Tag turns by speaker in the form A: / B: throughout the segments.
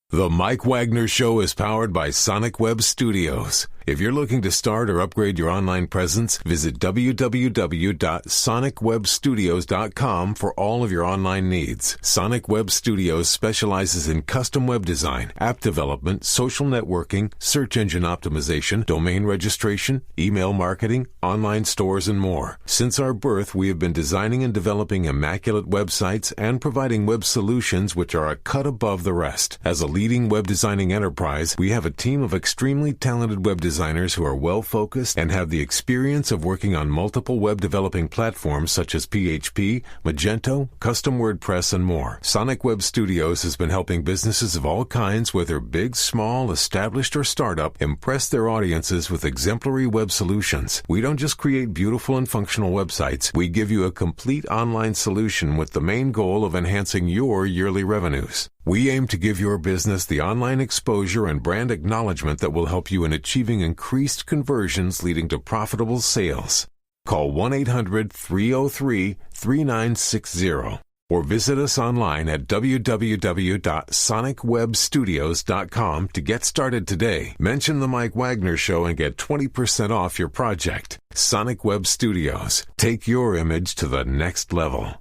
A: The Mike Wagner Show is powered by Sonic Web Studios. If you're looking to start or upgrade your online presence, visit www.sonicwebstudios.com for all of your online needs. Sonic Web Studios specializes in custom web design, app development, social networking, search engine optimization, domain registration, email marketing, online stores, and more. Since our birth, we have been designing and developing immaculate websites and providing web solutions which are a cut above the rest. As a leading web designing enterprise, we have a team of extremely talented web designers who are well-focused and have the experience of working on multiple web developing platforms such as PHP, Magento, custom WordPress, and more. Sonic Web Studios has been helping businesses of all kinds, whether big, small, established, or startup, impress their audiences with exemplary web solutions. We don't just create beautiful and functional websites. We give you a complete online solution with the main goal of enhancing your yearly revenues. We aim to give your business the online exposure and brand acknowledgement that will help you in achieving increased conversions leading to profitable sales. Call 1-800-303-3960 or visit us online at www.sonicwebstudios.com to get started today. Mention the Mike Wagner Show and get 20% off your project. Sonic Web Studios. Take your image to the next level.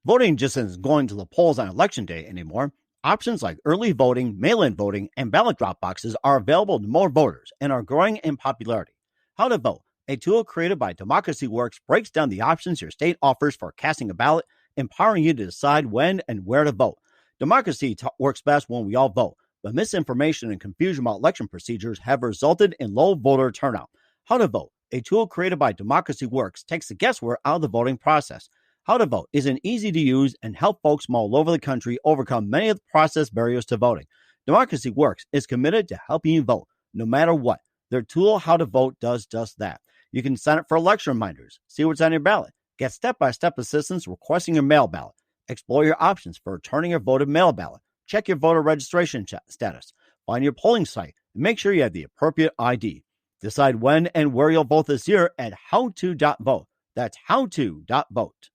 B: Voting just isn't going to the polls on Election Day anymore. Options like early voting, mail-in voting, and ballot drop boxes are available to more voters and are growing in popularity. How to Vote, a tool created by Democracy Works, breaks down the options your state offers for casting a ballot, empowering you to decide when and where to vote. Democracy works best when we all vote, but misinformation and confusion about election procedures have resulted in low voter turnout. How to Vote, a tool created by Democracy Works, takes the guesswork out of the voting process. How to Vote is an easy-to-use and help folks from all over the country overcome many of the process barriers to voting. Democracy Works is committed to helping you vote, no matter what. Their tool, How to Vote, does just that. You can sign up for election reminders, see what's on your ballot, get step-by-step assistance requesting your mail ballot, explore your options for returning your voted mail ballot, check your voter registration status, find your polling site, and make sure you have the appropriate ID. Decide when and where you'll vote this year at howto.vote. That's howto.vote.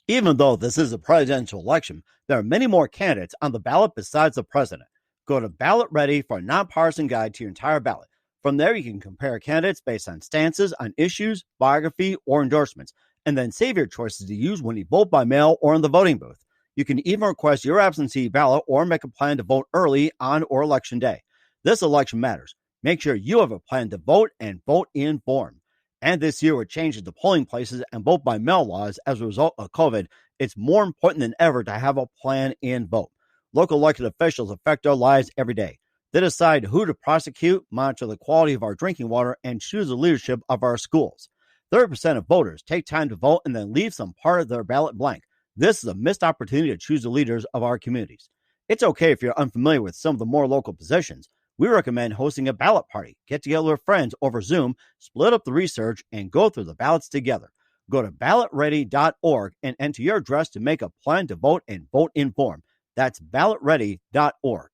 B: Even though this is a presidential election, there are many more candidates on the ballot besides the president. Go to Ballot Ready for a nonpartisan guide to your entire ballot. From there, you can compare candidates based on stances on issues, biography, or endorsements, and then save your choices to use when you vote by mail or in the voting booth. You can even request your absentee ballot or make a plan to vote early on or election day. This election matters. Make sure you have a plan to vote and vote informed. And this year, with changes to polling places and vote by mail laws as a result of COVID, it's more important than ever to have a plan and vote. Local elected officials affect our lives every day. They decide who to prosecute, monitor the quality of our drinking water, and choose the leadership of our schools. 30% of voters take time to vote and then leave some part of their ballot blank. This is a missed opportunity to choose the leaders of our communities. It's okay if you're unfamiliar with some of the more local positions. We recommend hosting a ballot party. Get together with friends over Zoom, split up the research, and go through the ballots together. Go to ballotready.org and enter your address to make a plan to vote and vote informed. That's ballotready.org.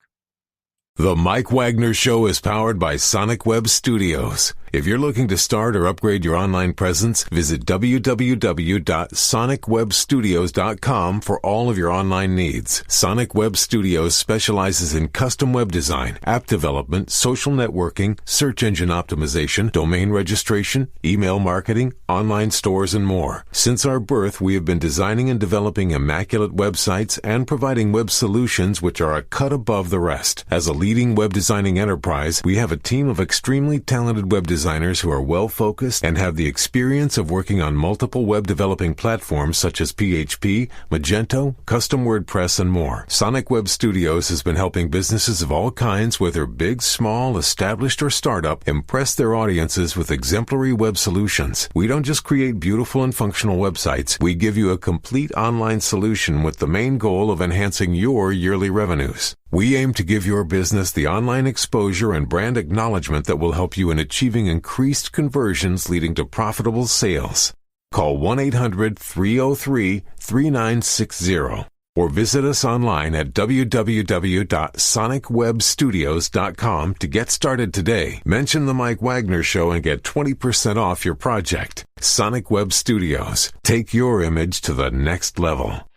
A: The Mike Wagner Show is powered by Sonic Web Studios. If you're looking to start or upgrade your online presence, visit www.sonicwebstudios.com for all of your online needs. Sonic Web Studios specializes in custom web design, app development, social networking, search engine optimization, domain registration, email marketing, online stores, and more. Since our birth, we have been designing and developing immaculate websites and providing web solutions which are a cut above the rest. As a leading web designing enterprise, we have a team of extremely talented web designers who are well-focused and have the experience of working on multiple web developing platforms such as PHP, Magento, custom WordPress, and more. Sonic Web Studios has been helping businesses of all kinds, whether big, small, established, or startup, impress their audiences with exemplary web solutions. We don't just create beautiful and functional websites. We give you a complete online solution with the main goal of enhancing your yearly revenues. We aim to give your business the online exposure and brand acknowledgement that will help you in achieving increased conversions leading to profitable sales. Call 1-800-303-3960 or visit us online at www.sonicwebstudios.com to get started today. Mention the Mike Wagner Show and get 20% off your project. Sonic Web Studios. Take your image to the next level.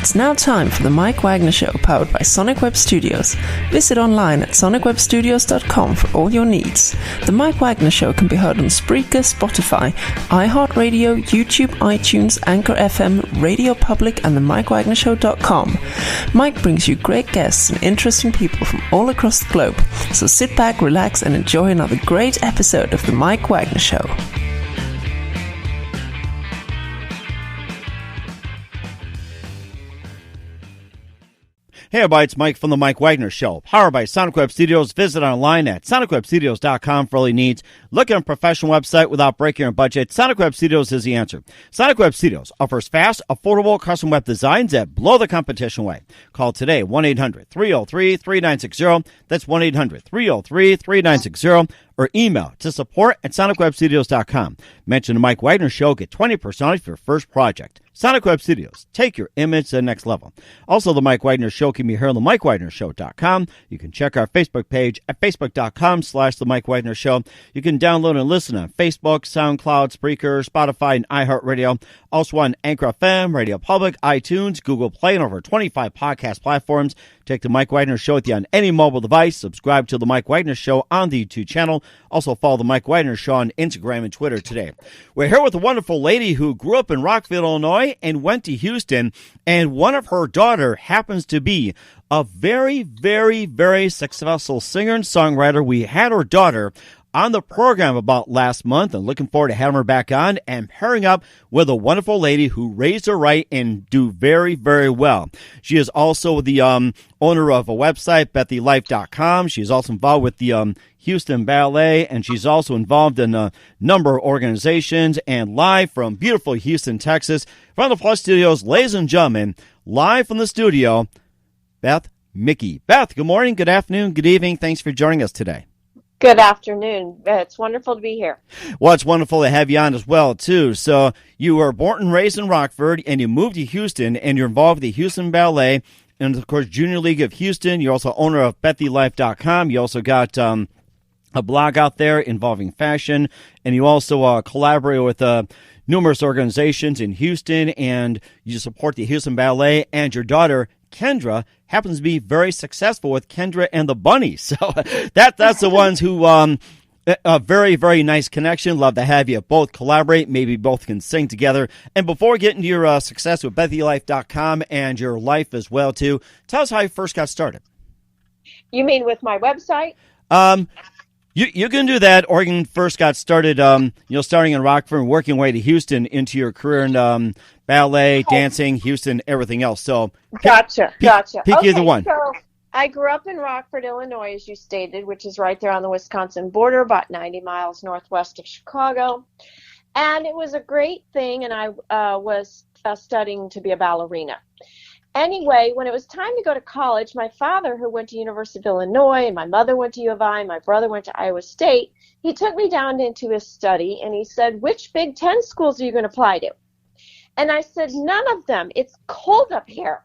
C: It's now time for the Mike Wagner Show, powered by Sonic Web Studios. Visit online at sonicwebstudios.com for all your needs. The Mike Wagner Show can be heard on Spreaker, Spotify, iHeartRadio, YouTube, iTunes, Anchor FM, Radio Public, and the MikeWagnerShow.com. Mike brings you great guests and interesting people from all across the globe. So sit back, relax, and enjoy another great episode of the Mike Wagner Show.
B: Hey everybody, it's Mike from the Mike Wagner Show, powered by Sonic Web Studios. Visit online at sonicwebstudios.com for all your needs. Look at a professional website without breaking your budget. Sonic Web Studios is the answer. Sonic Web Studios offers fast, affordable custom web designs that blow the competition away. Call today, 1-800-303-3960. That's 1-800-303-3960. Or email to support@sonicwebstudios.com. Mention the Mike Wagner Show. Get 20% off your first project. Sonic Web Studios. Take your image to the next level. Also, the Mike Wagner Show can be heard on the MikeWagnerShow.com. You can check our Facebook page at facebook.com/the Mike Wagner Show. You can download and listen on Facebook, SoundCloud, Spreaker, Spotify, and iHeartRadio. Also on Anchor FM, Radio Public, iTunes, Google Play, and over 25 podcast platforms. Take the Mike Wagner Show with you on any mobile device. Subscribe to the Mike Wagner Show on the YouTube channel. Also follow the Mike Wagner Show on Instagram and Twitter today. We're here with a wonderful lady who grew up in Rockville, Illinois, and went to Houston. And one of her daughter happens to be a very, very, very successful singer and songwriter. We had her daughter on the program about last month, and looking forward to having her back on and pairing up with a wonderful lady who raised her right and do very, very well. She is also the owner of a website, Bethielife.com. She's also involved with the Houston Ballet, and she's also involved in a number of organizations. And live from beautiful Houston, Texas, from the Plus Studios, ladies and gentlemen, live from the studio, Beth Muecke. Beth, good morning, good afternoon, good evening. Thanks for joining us today.
D: Good afternoon. It's wonderful to be here.
B: Well, it's wonderful to have you on as well, too. So you were born and raised in Rockford, and you moved to Houston, and you're involved with the Houston Ballet, and, of course, Junior League of Houston. You're also owner of Bethielife.com. You also got a blog out there involving fashion, and you also collaborate with numerous organizations in Houston, and you support the Houston Ballet, and your daughter, Kendra, happens to be very successful with Kendra and the Bunnies. So that's the ones who, a very, very nice connection. Love to have you both collaborate. Maybe both can sing together. And before we get into your success with Bethielife.com and your life as well, too, tell us how you first got started.
D: You mean with my website?
B: You can do that, or you can first got started, starting in Rockford and working your way to Houston into your career in ballet, dancing, Houston, everything else. So,
D: Gotcha.
B: Pick either one.
D: So I grew up in Rockford, Illinois, as you stated, which is right there on the Wisconsin border, about 90 miles northwest of Chicago. And it was a great thing, and I was studying to be a ballerina. Anyway, when it was time to go to college, my father, who went to University of Illinois, and my mother went to U of I, and my brother went to Iowa State, he took me down into his study, and he said, "Which Big Ten schools are you going to apply to?" And I said, "None of them. It's cold up here."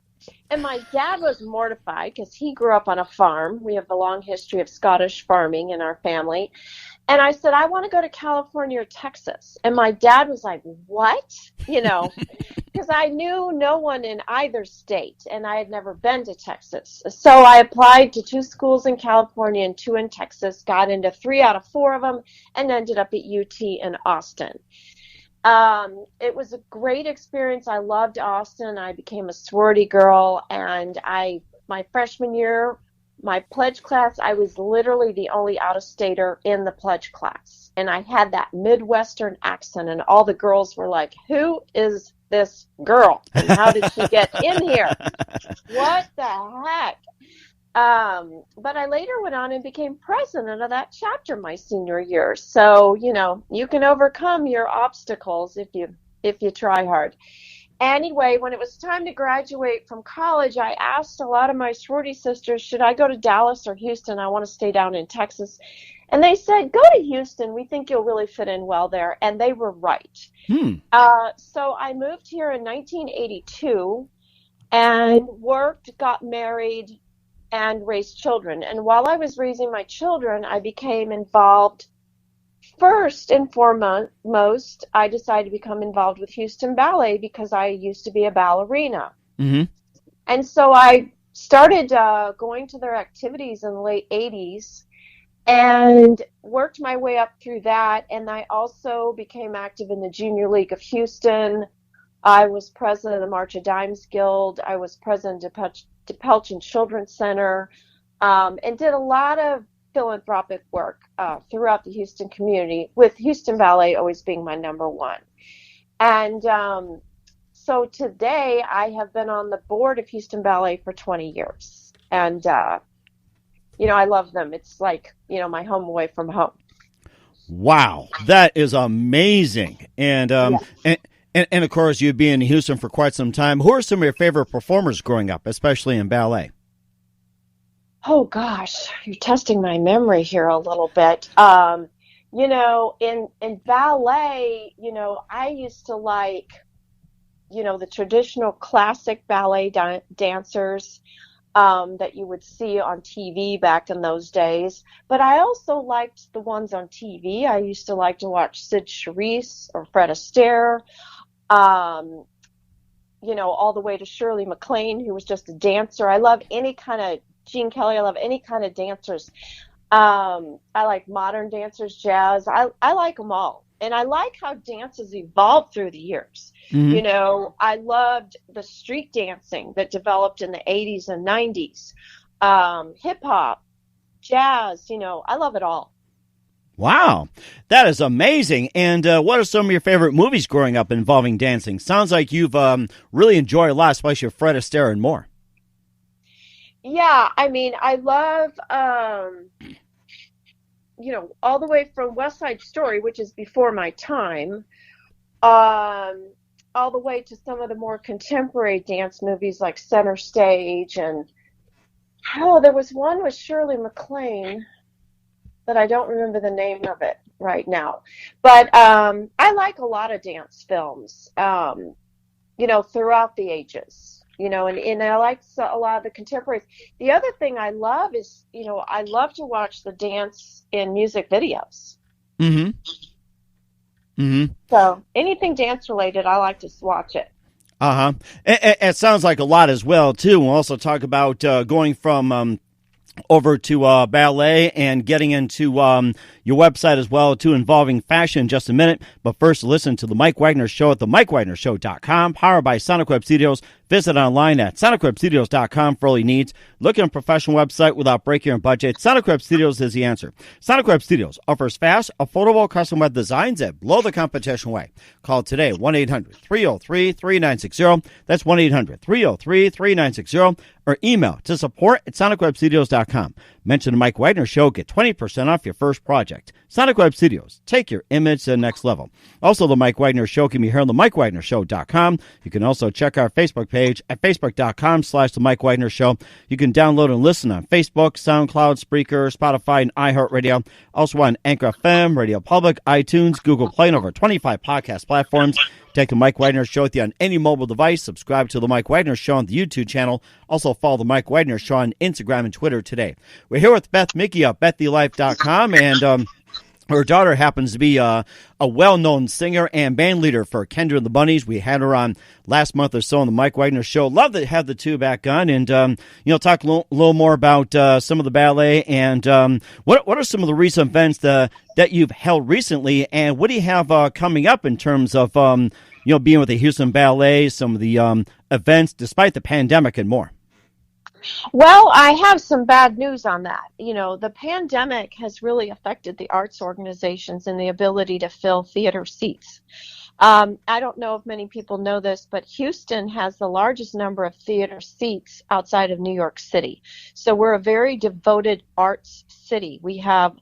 D: And my dad was mortified because he grew up on a farm. We have a long history of Scottish farming in our family. And I said, "I want to go to California or Texas." And my dad was like, "What?" Because I knew no one in either state, and I had never been to Texas. So I applied to 2 schools in California and 2 in Texas, got into 3 out of 4 of them, and ended up at UT in Austin. It was a great experience. I loved Austin. I became a sorority girl, and my freshman year, my pledge class, I was literally the only out-of-stater in the pledge class. And I had that Midwestern accent, and all the girls were like, "Who is this girl? And how did she get in here? What the heck?" But I later went on and became president of that chapter my senior year. So, you can overcome your obstacles if you try hard. Anyway, when it was time to graduate from college, I asked a lot of my sorority sisters, should I go to Dallas or Houston? I want to stay down in Texas. And they said, "Go to Houston. We think you'll really fit in well there." And they were right. So I moved here in 1982 and worked, got married, and raised children. And while I was raising my children, I became involved. First and foremost, I decided to become involved with Houston Ballet because I used to be a ballerina.
B: Mm-hmm.
D: And so I started going to their activities in the late 80s and worked my way up through that. And I also became active in the Junior League of Houston. I was president of the March of Dimes Guild. I was president of DePelchin Children's Center, and did a lot of philanthropic work throughout the Houston community, with Houston Ballet always being my number one. And so today I have been on the board of Houston Ballet for 20 years. And, I love them. It's like, my home away from home.
B: Wow, that is amazing. And, and of course, you've been in Houston for quite some time. Who are some of your favorite performers growing up, especially in ballet?
D: Oh, gosh, you're testing my memory here a little bit. In ballet, I used to like, the traditional classic ballet dancers that you would see on TV back in those days. But I also liked the ones on TV. I used to like to watch Sid Charisse or Fred Astaire, all the way to Shirley MacLaine, who was just a dancer. I love any kind of Gene Kelly. I love any kind of dancers. I like modern dancers, jazz. I like them all. And I like how dance has evolved through the years. Mm-hmm. I loved the street dancing that developed in the 80s and 90s. Hip hop, jazz, I love it all.
B: Wow, that is amazing. And what are some of your favorite movies growing up involving dancing? Sounds like you've really enjoyed a lot, especially with Fred Astaire and more.
D: Yeah, I love, all the way from West Side Story, which is before my time, all the way to some of the more contemporary dance movies like Center Stage. And, there was one with Shirley MacLaine, but I don't remember the name of it right now. But I like a lot of dance films, throughout the ages. And I like a lot of the contemporaries. The other thing I love is, I love to watch the dance in music videos. Mm-hmm. Mm-hmm. So anything dance related, I like to watch it.
B: Uh-huh. It sounds like a lot as well, too. We'll also talk about going from over to ballet and getting into your website as well, too, involving fashion in just a minute. But first, listen to The Mike Wagner Show at themikewagnershow.com, powered by Sonic Web Studios. Visit online at sonicwebstudios.com for all your needs. Look at a professional website without breaking your budget. Sonic Web Studios is the answer. Sonic Web Studios offers fast, affordable custom web designs that blow the competition away. Call today, 1-800-303-3960. That's 1-800-303-3960. Or email to support@sonicwebstudios.com. Mention the Mike Wagner Show. Get 20% off your first project. Sonic Web Studios. Take your image to the next level. Also, the Mike Wagner Show can be heard on themikewagnershow.com. You can also check our Facebook page at facebook.com/The Mike Wagner Show. You can download and listen on Facebook, SoundCloud, Spreaker, Spotify, and iHeartRadio. Also on Anchor FM, Radio Public, iTunes, Google Play, and over 25 podcast platforms. Take the Mike Wagner Show with you on any mobile device. Subscribe to the Mike Wagner Show on the YouTube channel. Also follow the Mike Wagner Show on Instagram and Twitter today. We're here with Beth Muecke of Bethielife.com, and her daughter happens to be a well-known singer and band leader for Kendra and the Bunnies. We had her on last month or so on the Mike Wagner Show. Love to have the two back on and, talk a little more about some of the ballet and what are some of the recent events that you've held recently, and what do you have coming up in terms of, being with the Houston Ballet, some of the events despite the pandemic and more?
D: Well, I have some bad news on that. The pandemic has really affected the arts organizations and the ability to fill theater seats. I don't know if many people know this, but Houston has the largest number of theater seats outside of New York City. So we're a very devoted arts city. We have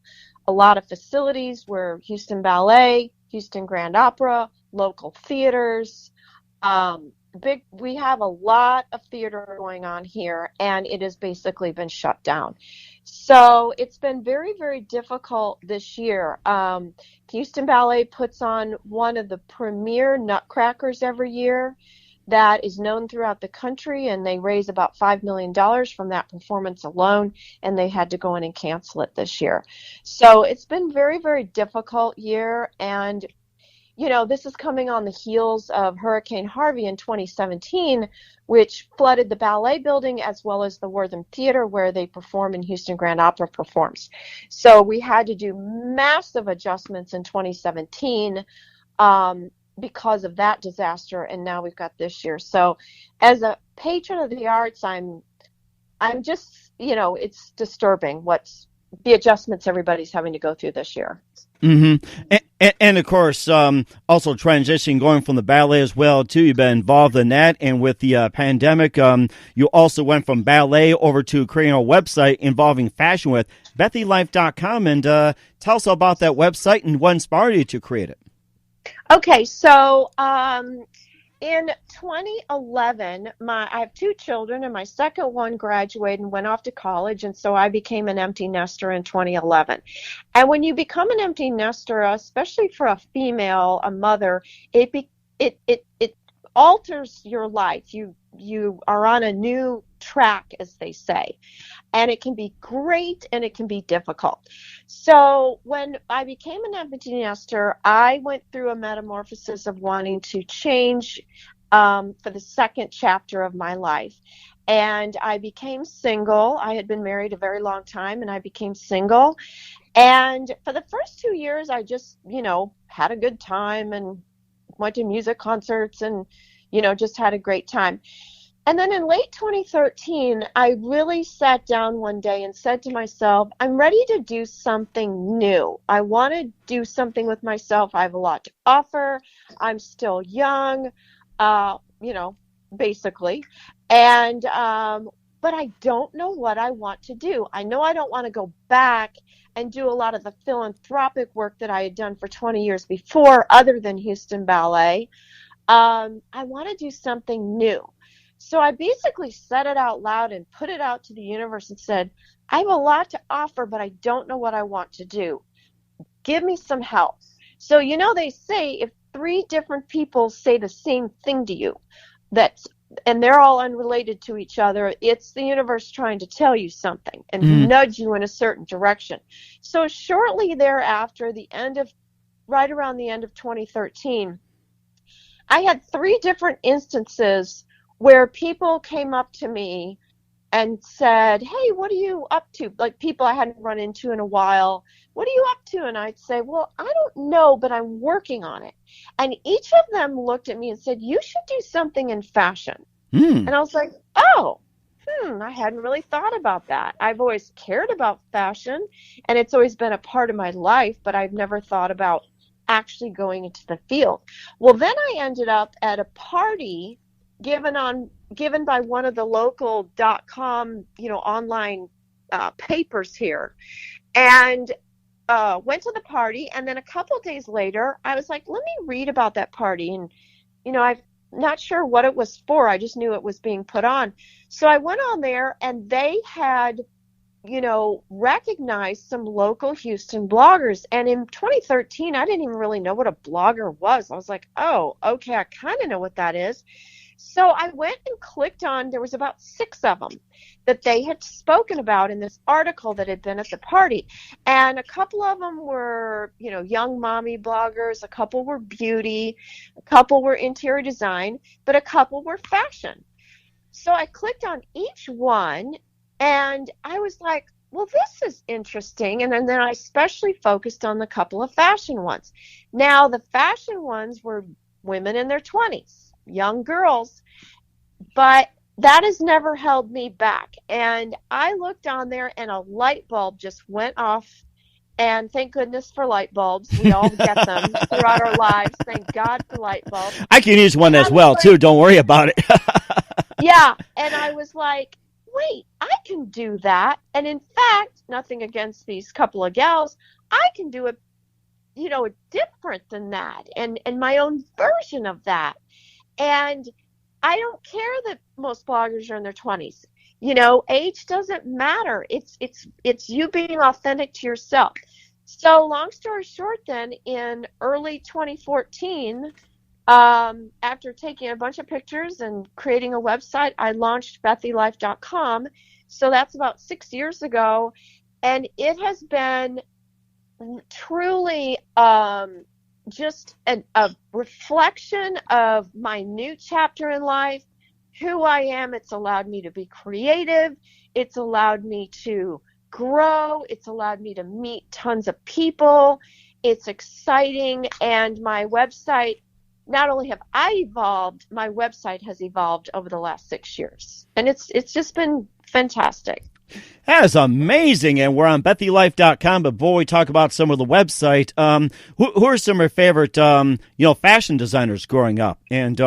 D: a lot of facilities. We're Houston Ballet, Houston Grand Opera, local theaters, we have a lot of theater going on here, and it has basically been shut down. So it's been very, very difficult this year. Houston Ballet puts on one of the premier nutcrackers every year that is known throughout the country, and they raise about $5 million from that performance alone, and they had to go in and cancel it this year. So it's been very, very difficult year, and this is coming on the heels of Hurricane Harvey in 2017, which flooded the ballet building as well as the Wortham Theater where they perform and Houston Grand Opera performs. So we had to do massive adjustments in 2017 because of that disaster, and now we've got this year. So as a patron of the arts, I'm just, it's disturbing what's the adjustments everybody's having to go through this year.
B: Mm-hmm. And of course, also transitioning, going from the ballet as well, too. You've been involved in that. And with the pandemic, you also went from ballet over to creating a website involving fashion with Bethielife.com. And tell us about that website and what inspired you to create it.
D: Okay, so in 2011, I have two children, and my second one graduated and went off to college, and so I became an empty nester in 2011. And when you become an empty nester, especially for a female, a mother, it alters your life. You are on a new track, as they say. And it can be great and it can be difficult. So when I became an empty nester, I went through a metamorphosis of wanting to change for the second chapter of my life. And I became single. I had been married a very long time, and I became single. And for the first 2 years, I just, had a good time and went to music concerts and, just had a great time. And then in late 2013, I really sat down one day and said to myself, I'm ready to do something new. I want to do something with myself. I have a lot to offer. I'm still young, basically. And, but I don't know what I want to do. I know I don't want to go back and do a lot of the philanthropic work that I had done for 20 years before, other than Houston Ballet. I want to do something new. So I basically said it out loud and put it out to the universe and said, I have a lot to offer, but I don't know what I want to do. Give me some help. So, they say if 3 different people say the same thing to you, and they're all unrelated to each other, it's the universe trying to tell you something and nudge you in a certain direction. So shortly thereafter, right around the end of 2013, I had 3 different instances where people came up to me and said, hey, what are you up to? Like people I hadn't run into in a while. What are you up to? And I'd say, well, I don't know, but I'm working on it. And each of them looked at me and said, you should do something in fashion. And I was like, oh, I hadn't really thought about that. I've always cared about fashion, and it's always been a part of my life, but I've never thought about actually going into the field. Well, then I ended up at a party given by one of the local .com, online papers here, and went to the party. And then a couple days later, I was like, let me read about that party. And, I'm not sure what it was for. I just knew it was being put on. So I went on there, and they had, recognized some local Houston bloggers. And in 2013, I didn't even really know what a blogger was. I was like, oh, okay, I kind of know what that is. So I went and clicked on, there was about 6 of them that they had spoken about in this article that had been at the party. And a couple of them were, young mommy bloggers, a couple were beauty, a couple were interior design, but a couple were fashion. So I clicked on each one, and I was like, well, this is interesting. And then I especially focused on the couple of fashion ones. Now, the fashion ones were women in their 20s. Young girls, but that has never held me back. And I looked on there, and a light bulb just went off. And thank goodness for light bulbs. We all get them throughout our lives. Thank God for light bulbs.
B: I can use one as well, too. Don't worry about it.
D: Yeah. And I was like, wait, I can do that. And in fact, nothing against these couple of gals, I can do it, different than that, and my own version of that. And I don't care that most bloggers are in their 20s. Age doesn't matter. It's you being authentic to yourself. So long story short, then in early 2014, after taking a bunch of pictures and creating a website, I launched Bethielife.com. So that's about 6 years ago. And it has been truly just a reflection of my new chapter in life, who I am. It's allowed me to be creative. It's allowed me to grow. It's allowed me to meet tons of people. It's exciting. And my website, not only have I evolved, my website has evolved over the last 6 years. And it's just been fantastic.
B: That is amazing, and we're on Bethielife.com, but before we talk about some of the website, who are some of your favorite, fashion designers growing up? And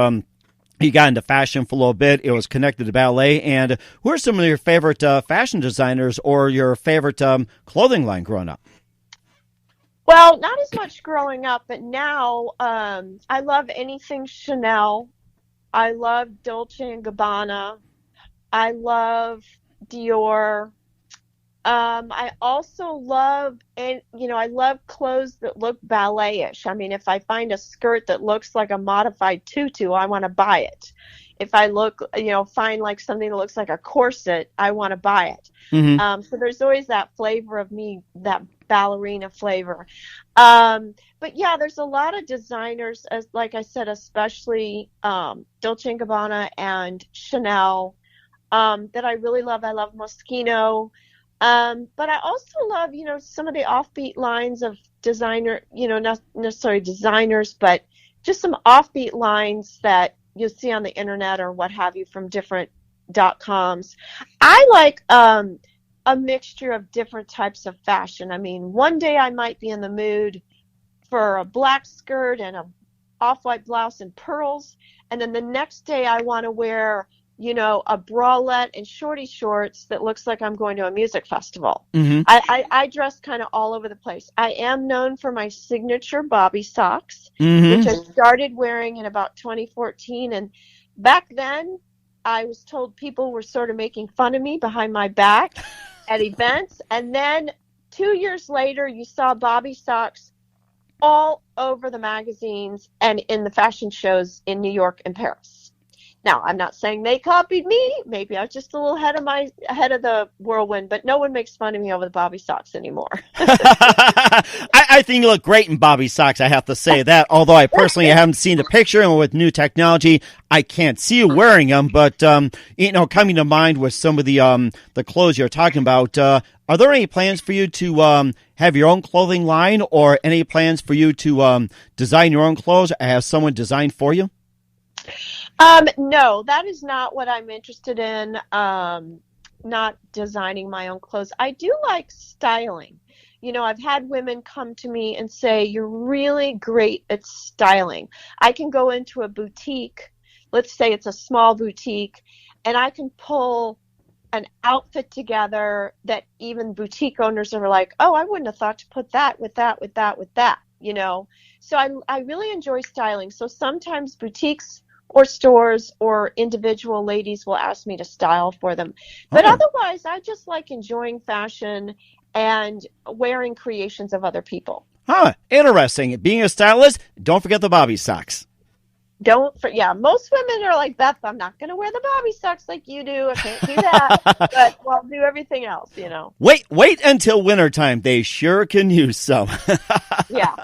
B: you got into fashion for a little bit. It was connected to ballet, and who are some of your favorite fashion designers or your favorite clothing line growing up?
D: Well, not as much growing up, but now I love anything Chanel. I love Dolce & Gabbana. I love Dior. I also love, I love clothes that look ballet-ish. I mean, if I find a skirt that looks like a modified tutu, I want to buy it. If I find like something that looks like a corset, I want to buy it. Mm-hmm. So there's always that flavor of me, that ballerina flavor. But yeah, there's a lot of designers, as like I said, especially Dolce & Gabbana and Chanel, that I really love. I love Moschino. But I also love, some of the offbeat lines of designer, not necessarily designers, but just some offbeat lines that you'll see on the internet or what have you from different .coms. I like a mixture of different types of fashion. I mean, one day I might be in the mood for a black skirt and a off-white blouse and pearls, and then the next day I want to wear a bralette and shorty shorts that looks like I'm going to a music festival. Mm-hmm. I dress kind of all over the place. I am known for my signature bobby socks, mm-hmm. which I started wearing in about 2014. And back then, I was told people were sort of making fun of me behind my back at events. And then 2 years later, you saw bobby socks all over the magazines and in the fashion shows in New York and Paris. Now, I'm not saying they copied me. Maybe I was just a little ahead of the whirlwind, but no one makes fun of me over the bobby socks anymore.
B: I think you look great in bobby socks, I have to say that, although I personally haven't seen the picture, and with new technology, I can't see you wearing them, but, coming to mind with some of the clothes you're talking about, are there any plans for you to have your own clothing line, or any plans for you to design your own clothes, or have someone design for you?
D: No, that is not what I'm interested in, not designing my own clothes. I do like styling. I've had women come to me and say, you're really great at styling. I can go into a boutique, let's say it's a small boutique, and I can pull an outfit together that even boutique owners are like, oh, I wouldn't have thought to put that with that, with that, with that, So I really enjoy styling. So sometimes boutiques or stores or individual ladies will ask me to style for them. But otherwise, I just like enjoying fashion and wearing creations of other people.
B: Interesting. Being a stylist, don't forget the bobby socks.
D: Most women are like, Beth, I'm not going to wear the bobby socks like you do. I can't do that. But I'll do everything else,
B: Wait until wintertime. They sure can use some.
D: Yeah.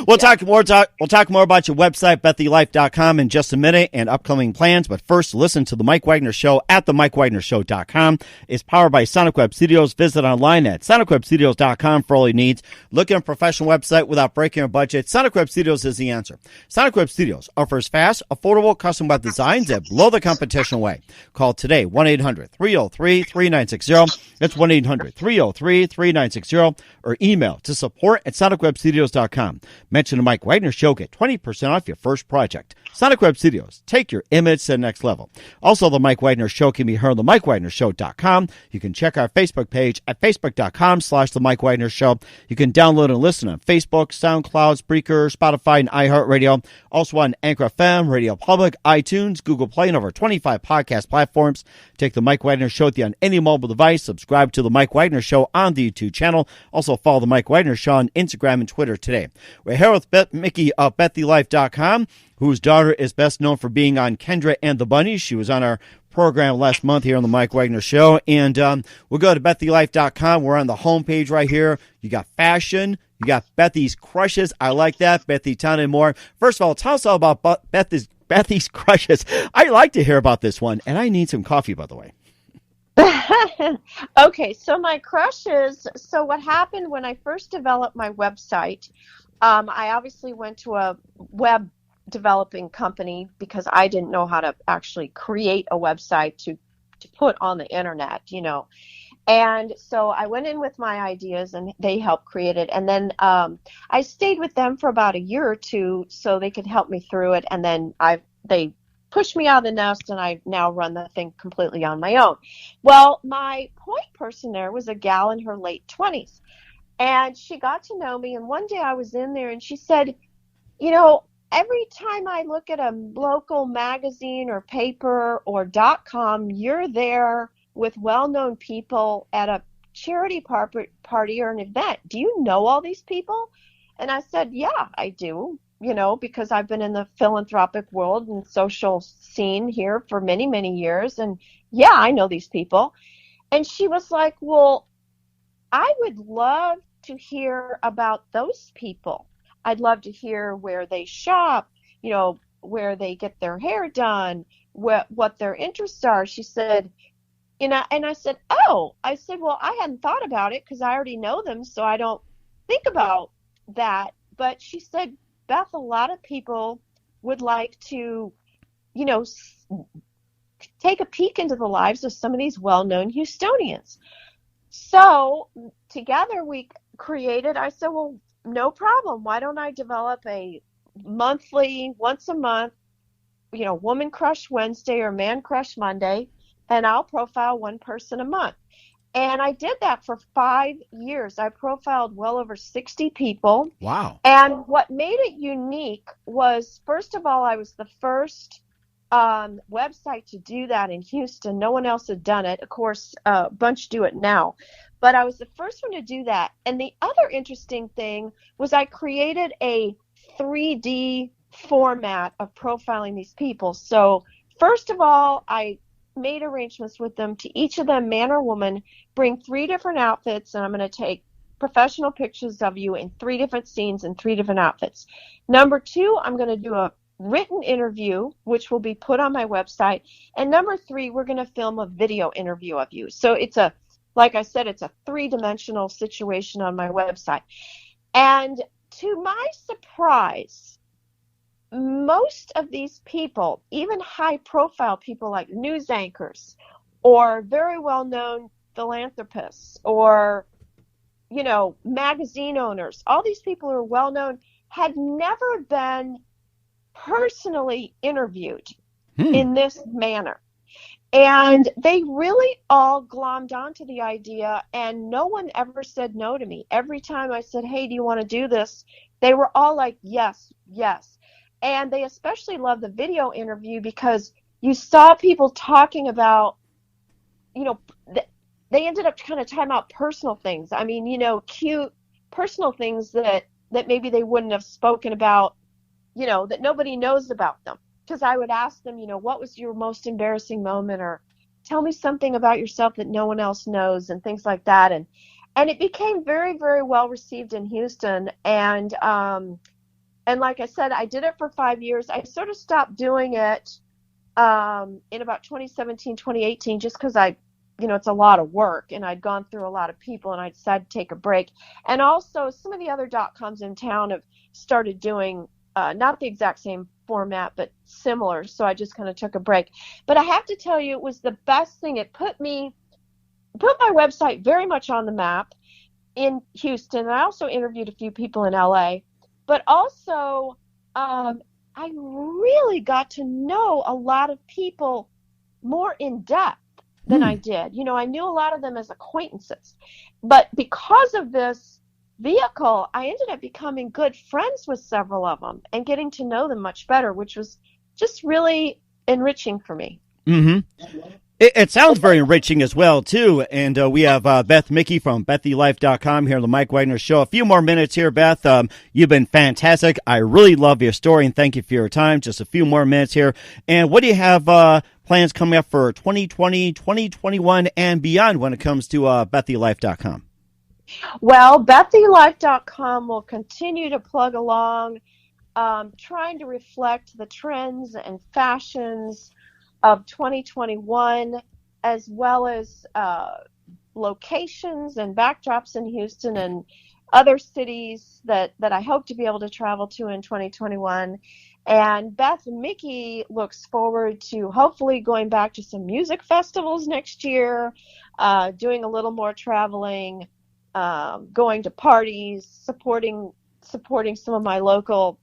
B: We'll talk more about your website, Bethielife.com, in just a minute, and upcoming plans. But first, listen to The Mike Wagner Show at themikewagnershow.com. It's powered by Sonic Web Studios. Visit online at sonicwebstudios.com for all your needs. Looking at a professional website without breaking your budget? Sonic Web Studios is the answer. Sonic Web Studios offers fast, affordable, custom web designs that blow the competition away. Call today, 1-800-303-3960. That's 1-800-303-3960. Or email to support@sonicwebstudios.com. Mention the Mike Wagner Show. Get 20% off your first project. Sonic Web Studios. Take your image to the next level. Also, the Mike Wagner Show can be heard on themikewagnershow.com. You can check our Facebook page at facebook.com/The Mike Wagner Show. You can download and listen on Facebook, SoundCloud, Spreaker, Spotify, and iHeartRadio. Also on Anchor FM, Radio Public, iTunes, Google Play, and over 25 podcast platforms. Take the Mike Wagner Show with you on any mobile device. Subscribe to the Mike Wagner Show on the YouTube channel. Also follow the Mike Wagner Show on Instagram and Twitter today. We're here with Beth Muecke of Bethielife.com, whose daughter is best known for being on Kendra and the Bunnies. She was on our program last month here on the Mike Wagner Show. And we'll go to Bethielife.com. We're on the homepage right here. You got fashion. You got Bethy's Crushes. I like that. Bethy, tell me more. First of all, tell us all about Bethy's Crushes. I like to hear about this one, and I need some coffee, by the way.
D: Okay, so my crushes. So what happened when I first developed my website, I obviously went to a web developing company because I didn't know how to actually create a website to put on the internet, And so I went in with my ideas and they helped create it. And then I stayed with them for about a year or two so they could help me through it. And then they pushed me out of the nest and I now run the thing completely on my own. Well, my point person there was a gal in her late 20s. And she got to know me. And one day I was in there and she said, every time I look at a local magazine or paper or .com, you're there with well-known people at a charity party or an event. Do you know all these people? And I said, yeah, I do, because I've been in the philanthropic world and social scene here for many, many years. And yeah, I know these people. And she was like, well, I would love to hear about those people. I'd love to hear where they shop, where they get their hair done, what their interests are. She said, and I said, well, I hadn't thought about it because I already know them, so I don't think about that. But she said, Beth, a lot of people would like to, take a peek into the lives of some of these well-known Houstonians. So together we created, I said, well, no problem. Why don't I develop a monthly, once a month, Woman Crush Wednesday or Man Crush Monday, and I'll profile one person a month. And I did that for 5 years. I profiled well over 60 people.
B: Wow.
D: And what made it unique was, first of all, I was the first website to do that in Houston. No one else had done it. Of course, a bunch do it now. But I was the first one to do that. And the other interesting thing was I created a 3D format of profiling these people. So first of all, I made arrangements with them to each of them, man or woman, bring 3 different outfits, and I'm going to take professional pictures of you in 3 different scenes in 3 different outfits. Number 2, I'm going to do a written interview, which will be put on my website. And number 3, we're going to film a video interview of you. So like I said, it's a 3-dimensional situation on my website. And to my surprise, most of these people, even high-profile people like news anchors or very well-known philanthropists or, magazine owners, all these people who are well-known, had never been personally interviewed in this manner. And they really all glommed onto the idea, and no one ever said no to me. Every time I said, hey, do you want to do this? They were all like, yes, yes. And they especially loved the video interview because you saw people talking about, they ended up kind of talking about personal things. I mean, cute personal things that maybe they wouldn't have spoken about, that nobody knows about them. Because I would ask them, what was your most embarrassing moment, or tell me something about yourself that no one else knows, and things like that. And it became very, very well received in Houston. And like I said, I did it for 5 years. I sort of stopped doing it in about 2017, 2018, just because it's a lot of work, and I'd gone through a lot of people, and I decided to take a break. And also, some of the other .coms in town have started doing not the exact same format, but similar. So I just kind of took a break. But I have to tell you, it was the best thing. It put my website very much on the map in Houston. And I also interviewed a few people in LA. But also, I really got to know a lot of people more in depth than I did. I knew a lot of them as acquaintances. But because of this vehicle, I ended up becoming good friends with several of them and getting to know them much better, which was just really enriching for me.
B: Mm-hmm. It sounds very enriching as well, too. And we have Beth Muecke from Bethielife.com here on the Mike Wagner Show. A few more minutes here, Beth. You've been fantastic. I really love your story, and thank you for your time. Just a few more minutes here. And what do you have plans coming up for 2020, 2021, and beyond when it comes to Bethielife.com?
D: Well, Bethielife.com will continue to plug along, trying to reflect the trends and fashions of 2021, as well as locations and backdrops in Houston and other cities that I hope to be able to travel to in 2021. And Beth Muecke looks forward to hopefully going back to some music festivals next year, doing a little more traveling, going to parties, supporting some of my local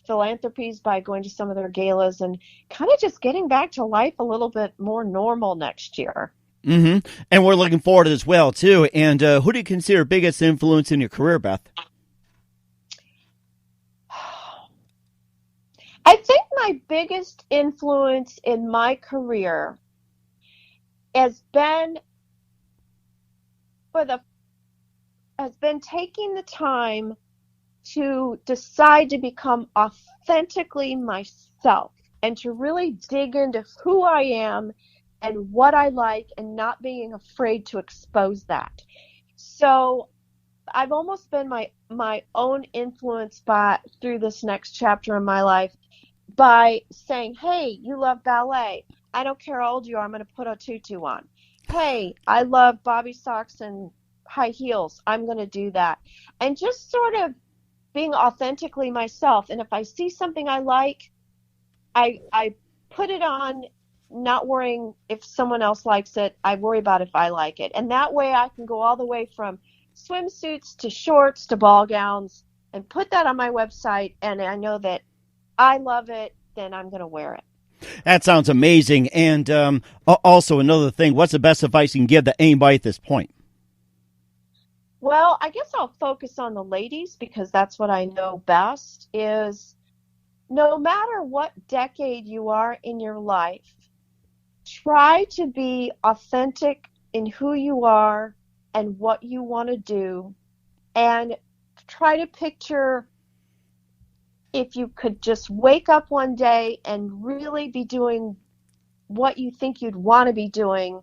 D: philanthropies by going to some of their galas, and kind of just getting back to life a little bit more normal next year.
B: Mm-hmm. And we're looking forward to it as well, too. And who do you consider biggest influence in your career, Beth?
D: I think my biggest influence in my career has been taking the time to decide to become authentically myself and to really dig into who I am and what I like, and not being afraid to expose that. So I've almost been my own influence through this next chapter in my life by saying, hey, you love ballet. I don't care how old you are, I'm going to put a tutu on. Hey, I love bobby socks and high heels. I'm going to do that. And just sort of being authentically myself. And if I see something I like, I put it on, not worrying if someone else likes it. I worry about if I like it. And that way I can go all the way from swimsuits to shorts to ball gowns and put that on my website. And I know that I love it, then I'm going to wear it.
B: That sounds amazing. And also another thing, what's the best advice you can give to anybody at this point?
D: Well, I guess I'll focus on the ladies because that's what I know best, is no matter what decade you are in your life, try to be authentic in who you are and what you want to do, and try to picture if you could just wake up one day and really be doing what you think you'd want to be doing.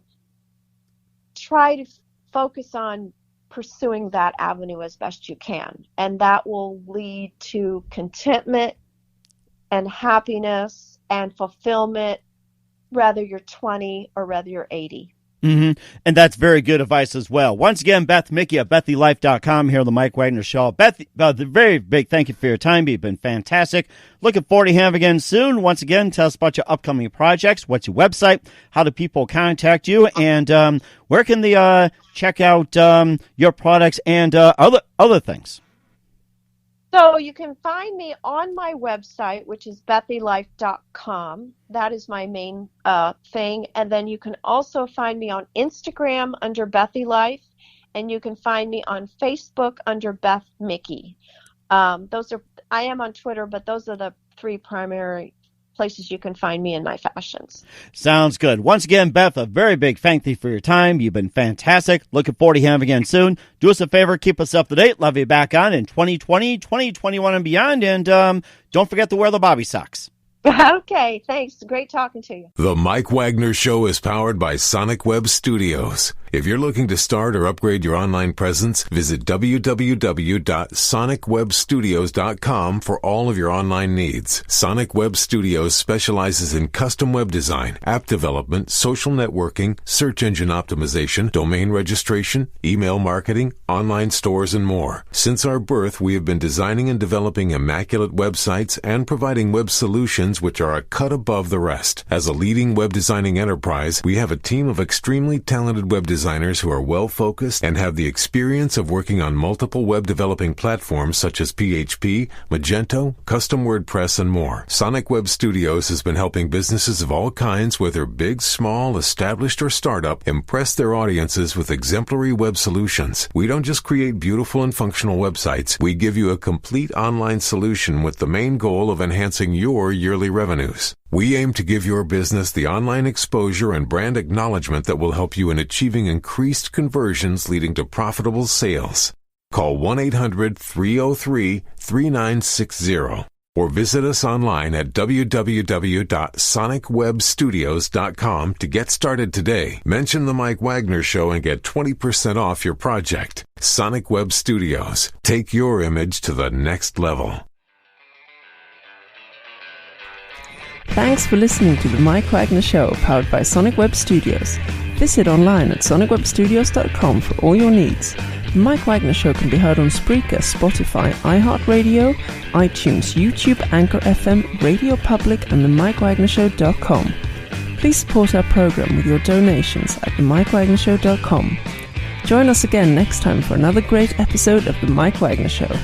D: Try to focus on pursuing that avenue as best you can, and that will lead to contentment and happiness and fulfillment, whether you're 20 or whether you're 80.
B: Mm-hmm. And that's very good advice as well. Once again, Beth Muecke of Bethielife.com here on the Mike Wagner Show. Beth, the very big thank you for your time. You've been fantastic. Looking forward to having you again soon. Once again, tell us about your upcoming projects. What's your website? How do people contact you? And where can they check out your products and other things?
D: So you can find me on my website, which is bethielife.com. That is my main thing. And then you can also find me on Instagram under Bethielife, and you can find me on Facebook under Beth Muecke. I am on Twitter, but those are the three primary places you can find me in my fashions.
B: Sounds good. Once again, Beth, a very big thank you for your time. You've been fantastic. Looking forward to having you again soon. Do us a favor, keep us up to date. Love you back on in 2020, 2021, and beyond. And don't forget to wear the bobby socks.
D: Okay, thanks. Great talking to you.
A: The Mike Wagner Show is powered by Sonic Web Studios. If you're looking to start or upgrade your online presence, visit www.sonicwebstudios.com for all of your online needs. Sonic Web Studios specializes in custom web design, app development, social networking, search engine optimization, domain registration, email marketing, online stores, and more. Since our birth, we have been designing and developing immaculate websites and providing web solutions which are a cut above the rest. As a leading web designing enterprise, we have a team of extremely talented web designers who are well-focused and have the experience of working on multiple web developing platforms such as PHP, Magento, Custom WordPress, and more. Sonic Web Studios has been helping businesses of all kinds, whether big, small, established, or startup, impress their audiences with exemplary web solutions. We don't just create beautiful and functional websites. We give you a complete online solution with the main goal of enhancing your yearly quarterly revenues. We aim to give your business the online exposure and brand acknowledgement that will help you in achieving increased conversions leading to profitable sales. Call 1-800-303-3960 or visit us online at www.sonicwebstudios.com to get started today. Mention The Mike Wagner Show and get 20% off your project. Sonic Web Studios. Take your image to the next level.
C: Thanks for listening to The Mike Wagner Show, powered by Sonic Web Studios. Visit online at sonicwebstudios.com for all your needs. The Mike Wagner Show can be heard on Spreaker, Spotify, iHeartRadio, iTunes, YouTube, Anchor FM, Radio Public, and themikewagnershow.com. Please support our program with your donations at themikewagnershow.com. Join us again next time for another great episode of The Mike Wagner Show.